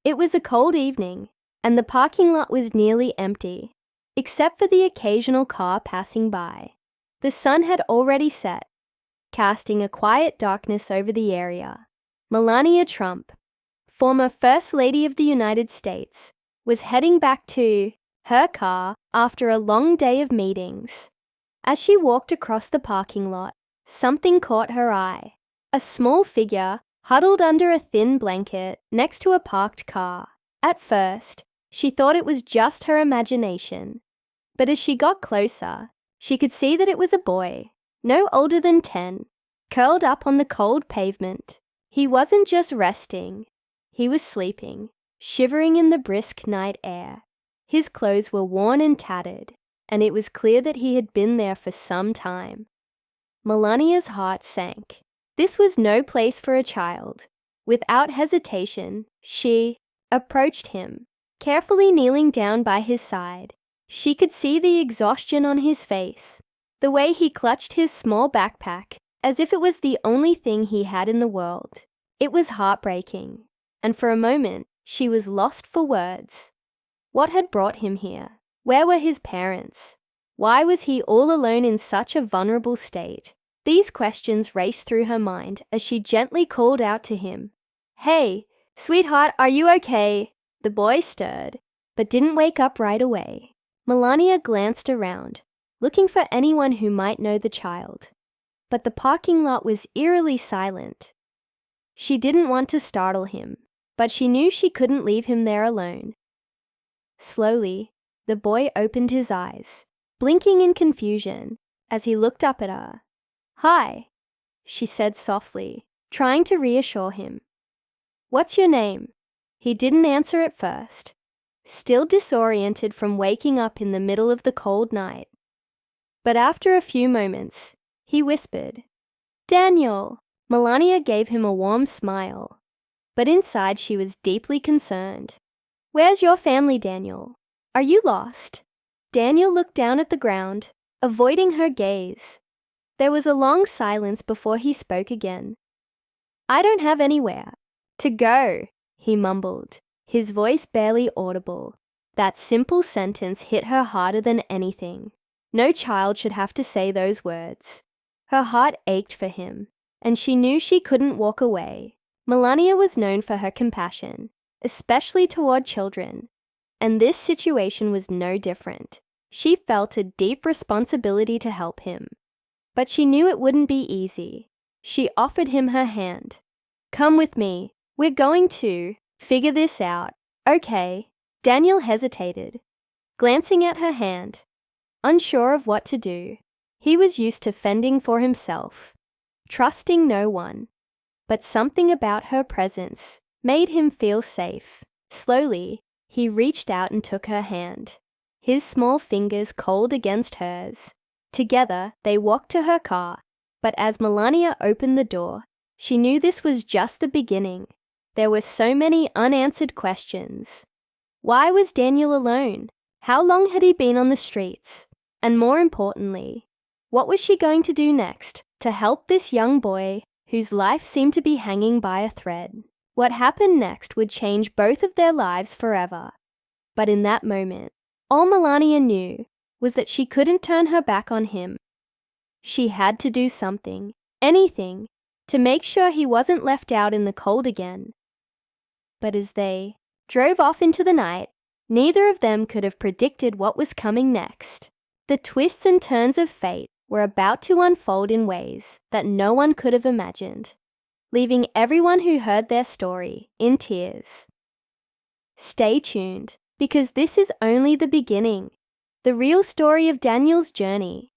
It was a cold evening, and the parking lot was nearly empty, except for the occasional car passing by. The sun had already set, casting a quiet darkness over the area. Melania Trump, former First Lady of the United States, was heading back to her car after a long day of meetings. As she walked across the parking lot, something caught her eye. A small figure huddled under a thin blanket next to a parked car. At first, she thought it was just her imagination. But as she got closer, she could see that it was a boy, no older than 10, curled up on the cold pavement. He wasn't just resting. He was sleeping, shivering in the brisk night air. His clothes were worn and tattered, and it was clear that he had been there for some time. Melania's heart sank. This was no place for a child. Without hesitation, she approached him, carefully kneeling down by his side. She could see the exhaustion on his face, the way he clutched his small backpack as if it was the only thing he had in the world. It was heartbreaking, and for a moment, she was lost for words. What had brought him here? Where were his parents? Why was he all alone in such a vulnerable state? These questions raced through her mind as she gently called out to him. "Hey, sweetheart, are you okay?" The boy stirred, but didn't wake up right away. Melania glanced around, looking for anyone who might know the child. But the parking lot was eerily silent. She didn't want to startle him, but she knew she couldn't leave him there alone. Slowly, the boy opened his eyes, blinking in confusion as he looked up at her. "Hi," she said softly, trying to reassure him. "What's your name?" He didn't answer at first, still disoriented from waking up in the middle of the cold night. But after a few moments, he whispered, "Daniel." Melania gave him a warm smile, but inside she was deeply concerned. "Where's your family, Daniel? Are you lost?" Daniel looked down at the ground, avoiding her gaze. There was a long silence before he spoke again. "I don't have anywhere to go," he mumbled, his voice barely audible. That simple sentence hit her harder than anything. No child should have to say those words. Her heart ached for him, and she knew she couldn't walk away. Melania was known for her compassion, especially toward children, and this situation was no different. She felt a deep responsibility to help him. But she knew it wouldn't be easy. She offered him her hand. "Come with me. We're going to figure this out, okay?" Daniel hesitated, glancing at her hand, unsure of what to do. He was used to fending for himself, trusting no one. But something about her presence made him feel safe. Slowly, he reached out and took her hand, his small fingers cold against hers. Together, they walked to her car, but as Melania opened the door, she knew this was just the beginning. There were so many unanswered questions. Why was Daniel alone? How long had he been on the streets? And more importantly, what was she going to do next to help this young boy whose life seemed to be hanging by a thread? What happened next would change both of their lives forever. But in that moment, all Melania knew was that she couldn't turn her back on him. She had to do something, anything, to make sure he wasn't left out in the cold again. But as they drove off into the night, neither of them could have predicted what was coming next. The twists and turns of fate were about to unfold in ways that no one could have imagined, leaving everyone who heard their story in tears. Stay tuned, because this is only the beginning. The real story of Daniel's journey,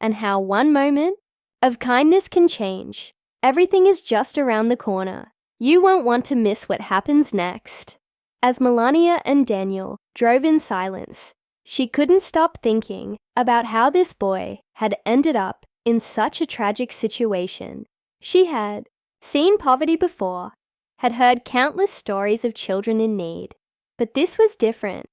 and how one moment of kindness can change. Everything is just around the corner. You won't want to miss what happens next. As Melania and Daniel drove in silence, she couldn't stop thinking about how this boy had ended up in such a tragic situation. She had seen poverty before, had heard countless stories of children in need, but this was different.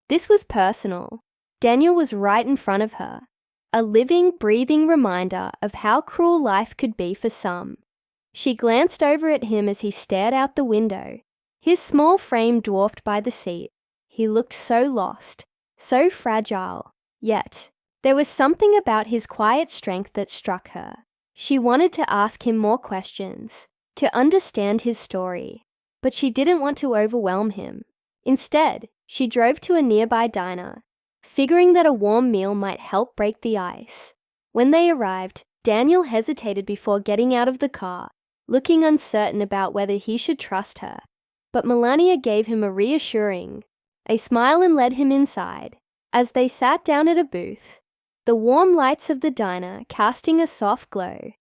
This was personal. Daniel was right in front of her, a living, breathing reminder of how cruel life could be for some. She glanced over at him as he stared out the window. his small frame dwarfed by the seat. He looked so lost, so fragile. Yet, there was something about his quiet strength that struck her. She wanted to ask him more questions, to understand his story, but she didn't want to overwhelm him. Instead, she drove to a nearby diner, figuring that a warm meal might help break the ice. When they arrived, Daniel hesitated before getting out of the car, looking uncertain about whether he should trust her. But Melania gave him a reassuring smile and led him inside. As they sat down at a booth, the warm lights of the diner casting a soft glow,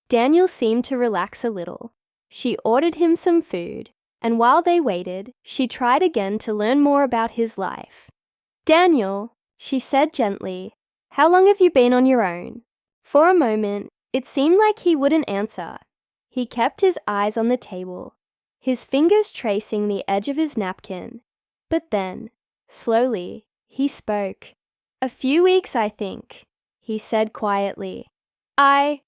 Daniel seemed to relax a little. She ordered him some food, and while they waited, she tried again to learn more about his life. "Daniel," she said gently, "how long have you been on your own?" For a moment, it seemed like he wouldn't answer. He kept his eyes on the table, his fingers tracing the edge of his napkin. But then, slowly, he spoke. "A few weeks, I think," he said quietly. I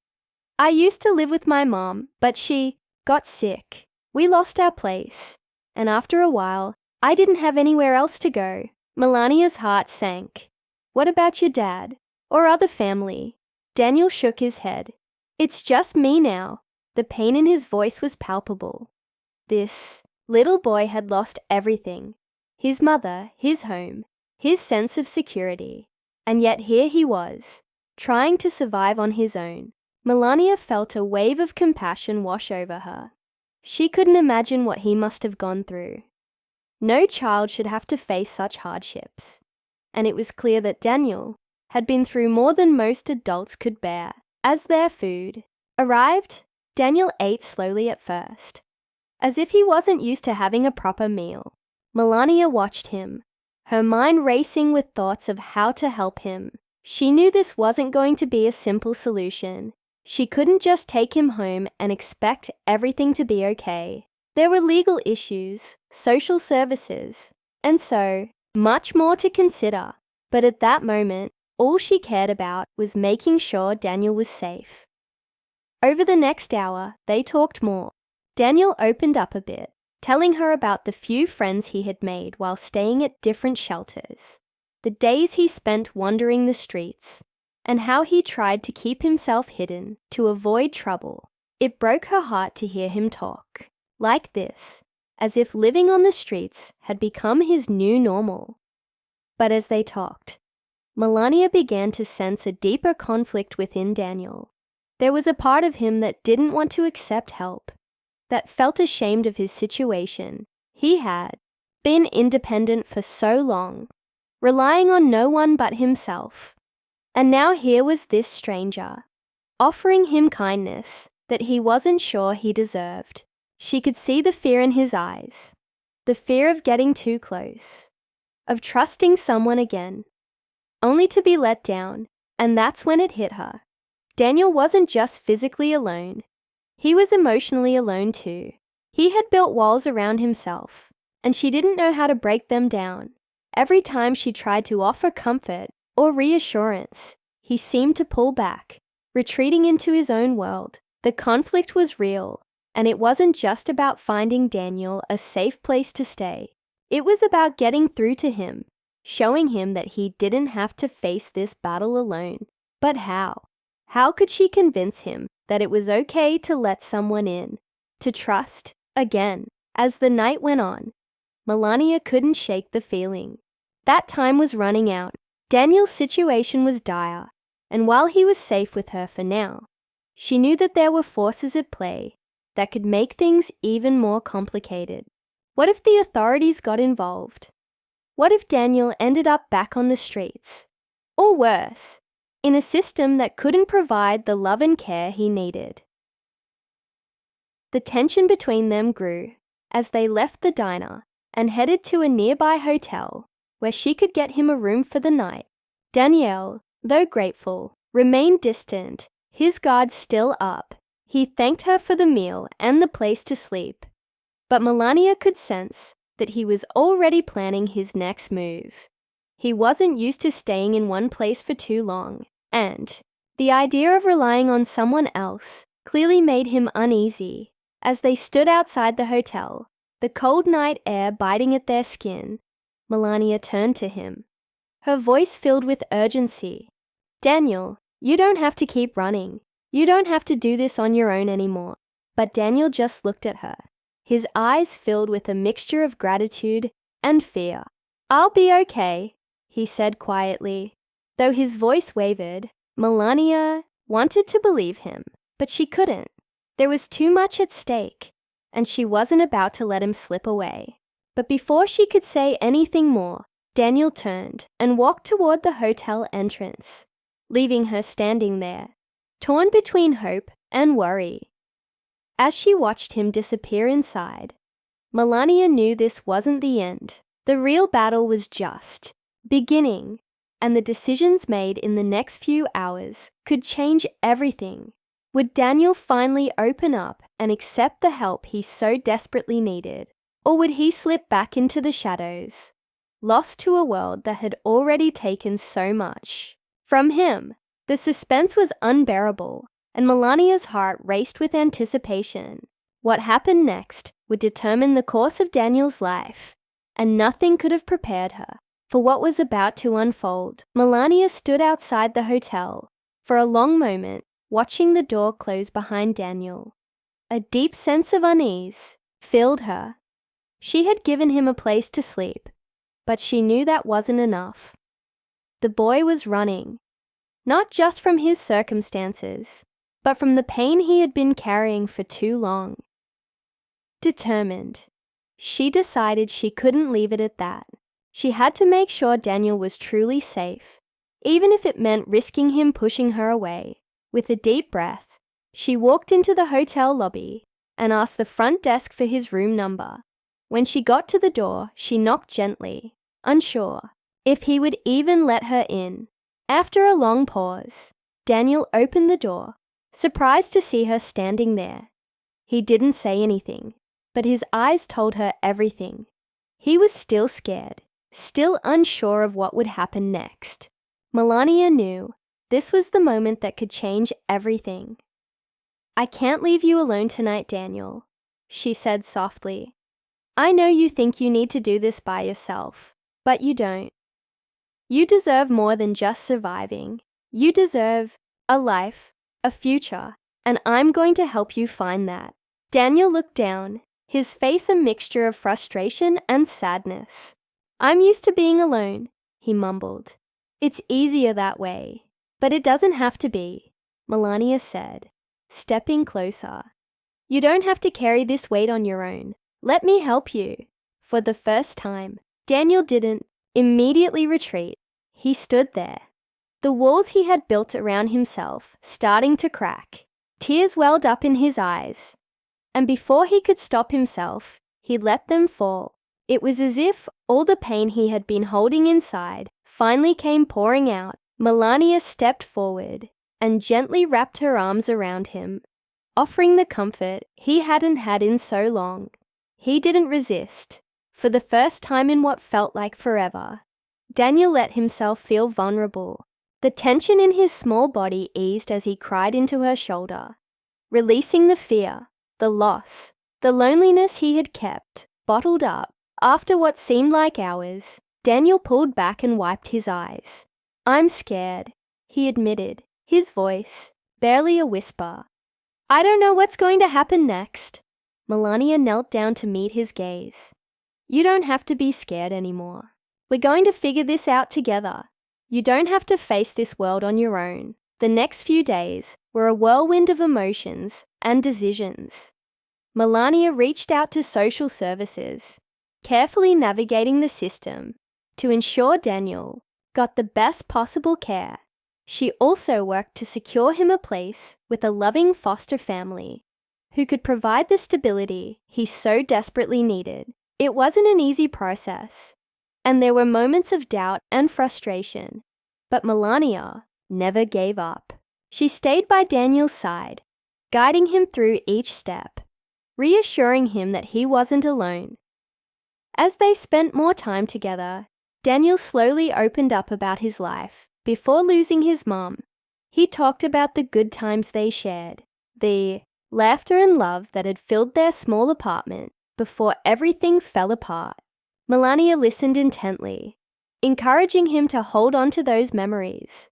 used to live with my mom, but she got sick. We lost our place, and after a while, I didn't have anywhere else to go." Melania's heart sank. "What about your dad? Or other family?" Daniel shook his head. "It's just me now." The pain in his voice was palpable. This little boy had lost everything. His mother, his home, his sense of security. And yet here he was, trying to survive on his own. Melania felt a wave of compassion wash over her. She couldn't imagine what he must have gone through. No child should have to face such hardships. And it was clear that Daniel had been through more than most adults could bear. As their food arrived, Daniel ate slowly at first, as if he wasn't used to having a proper meal. Melania watched him, her mind racing with thoughts of how to help him. She knew this wasn't going to be a simple solution. She couldn't just take him home and expect everything to be okay. There were legal issues, social services, and so much more to consider. But at that moment, all she cared about was making sure Daniel was safe. Over the next hour, they talked more. Daniel opened up a bit, telling her about the few friends he had made while staying at different shelters, the days he spent wandering the streets, and how he tried to keep himself hidden to avoid trouble. It broke her heart to hear him talk like this, as if living on the streets had become his new normal. But as they talked, Melania began to sense a deeper conflict within Daniel. There was a part of him that didn't want to accept help, that felt ashamed of his situation. He had been independent for so long, relying on no one but himself. And now here was this stranger, offering him kindness that he wasn't sure he deserved. She could see the fear in his eyes, the fear of getting too close, of trusting someone again, only to be let down, and that's when it hit her. Daniel wasn't just physically alone. He was emotionally alone too. He had built walls around himself, and she didn't know how to break them down. Every time she tried to offer comfort or reassurance, he seemed to pull back, retreating into his own world. The conflict was real, and it wasn't just about finding Daniel a safe place to stay. It was about getting through to him, showing him that he didn't have to face this battle alone. But how? How could she convince him that it was okay to let someone in, to trust again? As the night went on, Melania couldn't shake the feeling. That time was running out. Daniel's situation was dire, and while he was safe with her for now, she knew that there were forces at play that could make things even more complicated. What if the authorities got involved? What if Daniel ended up back on the streets? Or worse, in a system that couldn't provide the love and care he needed? The tension between them grew as they left the diner and headed to a nearby hotel where she could get him a room for the night. Daniel, though grateful, remained distant, his guard still up. He thanked her for the meal and the place to sleep. But Melania could sense that he was already planning his next move. He wasn't used to staying in one place for too long, and the idea of relying on someone else clearly made him uneasy. As they stood outside the hotel, the cold night air biting at their skin, Melania turned to him, her voice filled with urgency. "Daniel, you don't have to keep running. You don't have to do this on your own anymore." But Daniel just looked at her, his eyes filled with a mixture of gratitude and fear. "I'll be okay," he said quietly. Though his voice wavered, Melania wanted to believe him, but she couldn't. There was too much at stake, and she wasn't about to let him slip away. But before she could say anything more, Daniel turned and walked toward the hotel entrance, leaving her standing there, torn between hope and worry. As she watched him disappear inside, Melania knew this wasn't the end. The real battle was just beginning, and the decisions made in the next few hours could change everything. Would Daniel finally open up and accept the help he so desperately needed? Or would he slip back into the shadows, lost to a world that had already taken so much from him? The suspense was unbearable, and Melania's heart raced with anticipation. What happened next would determine the course of Daniel's life, and nothing could have prepared her for what was about to unfold. Melania stood outside the hotel for a long moment, watching the door close behind Daniel. A deep sense of unease filled her. She had given him a place to sleep, but she knew that wasn't enough. The boy was running, not just from his circumstances, but from the pain he had been carrying for too long. Determined, she decided she couldn't leave it at that. She had to make sure Daniel was truly safe, even if it meant risking him pushing her away. With a deep breath, she walked into the hotel lobby and asked the front desk for his room number. When she got to the door, she knocked gently, unsure if he would even let her in. After a long pause, Daniel opened the door, surprised to see her standing there. He didn't say anything, but his eyes told her everything. He was still scared, still unsure of what would happen next. Melania knew this was the moment that could change everything. "I can't leave you alone tonight, Daniel," she said softly. "I know you think you need to do this by yourself, but you don't. You deserve more than just surviving. You deserve a life, a future, and I'm going to help you find that." Daniel looked down, his face a mixture of frustration and sadness. "I'm used to being alone," he mumbled. "It's easier that way." "But it doesn't have to be," Melania said, stepping closer. "You don't have to carry this weight on your own. Let me help you." For the first time, Daniel didn't immediately retreat. He stood there, the walls he had built around himself starting to crack. Tears welled up in his eyes, and before he could stop himself, he let them fall. It was as if all the pain he had been holding inside finally came pouring out. Melania stepped forward and gently wrapped her arms around him, offering the comfort he hadn't had in so long. He didn't resist. For the first time in what felt like forever, Daniel let himself feel vulnerable. The tension in his small body eased as he cried into her shoulder, releasing the fear, the loss, the loneliness he had kept bottled up. After what seemed like hours, Daniel pulled back and wiped his eyes. "I'm scared," he admitted, his voice barely a whisper. "I don't know what's going to happen next." Melania knelt down to meet his gaze. "You don't have to be scared anymore. We're going to figure this out together. You don't have to face this world on your own." The next few days were a whirlwind of emotions and decisions. Melania reached out to social services, carefully navigating the system to ensure Daniel got the best possible care. She also worked to secure him a place with a loving foster family who could provide the stability he so desperately needed. It wasn't an easy process, and there were moments of doubt and frustration, but Melania never gave up. She stayed by Daniel's side, guiding him through each step, reassuring him that he wasn't alone. As they spent more time together, Daniel slowly opened up about his life. Before losing his mom, he talked about the good times they shared, the laughter and love that had filled their small apartment. before everything fell apart. Melania listened intently, encouraging him to hold on to those memories,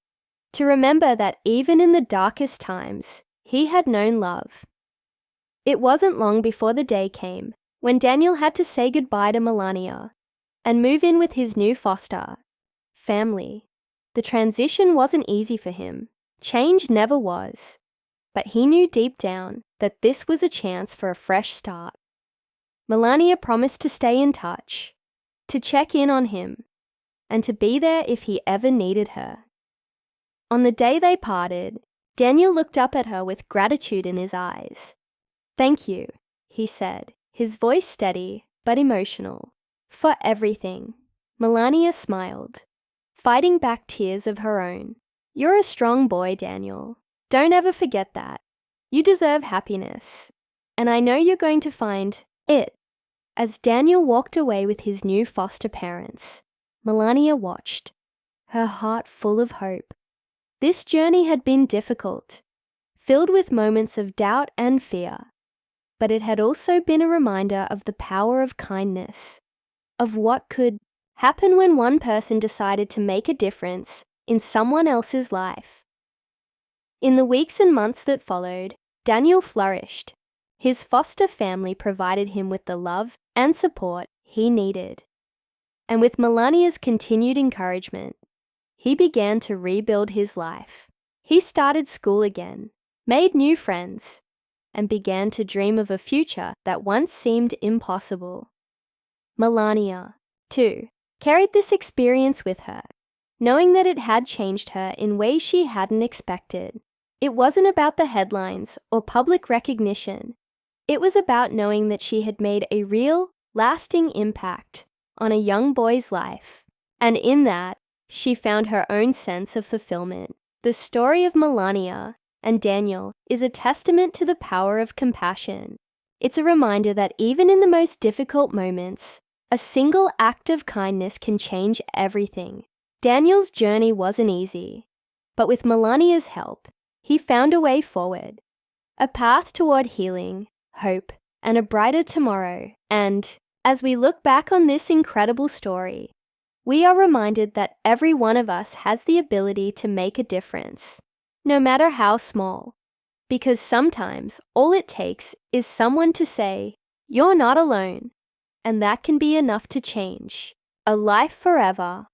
to remember that even in the darkest times, he had known love. It wasn't long before the day came when Daniel had to say goodbye to Melania and move in with his new foster family. The transition wasn't easy for him. Change never was. But he knew deep down that this was a chance for a fresh start. Melania promised to stay in touch, to check in on him, and to be there if he ever needed her. On the day they parted, Daniel looked up at her with gratitude in his eyes. "Thank you," he said, his voice steady but emotional, "for everything." Melania smiled, fighting back tears of her own. "You're a strong boy, Daniel. Don't ever forget that. You deserve happiness, and I know you're going to find it." As Daniel walked away with his new foster parents, Melania watched, her heart full of hope. This journey had been difficult, filled with moments of doubt and fear, but it had also been a reminder of the power of kindness, of what could happen when one person decided to make a difference in someone else's life. In the weeks and months that followed, Daniel flourished. His foster family provided him with the love and support he needed. And with Melania's continued encouragement, he began to rebuild his life. He started school again, made new friends, and began to dream of a future that once seemed impossible. Melania, too, carried this experience with her, knowing that it had changed her in ways she hadn't expected. It wasn't about the headlines or public recognition. It was about knowing that she had made a real, lasting impact on a young boy's life. And in that, she found her own sense of fulfillment. The story of Melania and Daniel is a testament to the power of compassion. It's a reminder that even in the most difficult moments, a single act of kindness can change everything. Daniel's journey wasn't easy, but with Melania's help, he found a way forward, a path toward healing, hope, and a brighter tomorrow. And as we look back on this incredible story, we are reminded that every one of us has the ability to make a difference, no matter how small, because sometimes all it takes is someone to say, "You're not alone," and that can be enough to change a life forever.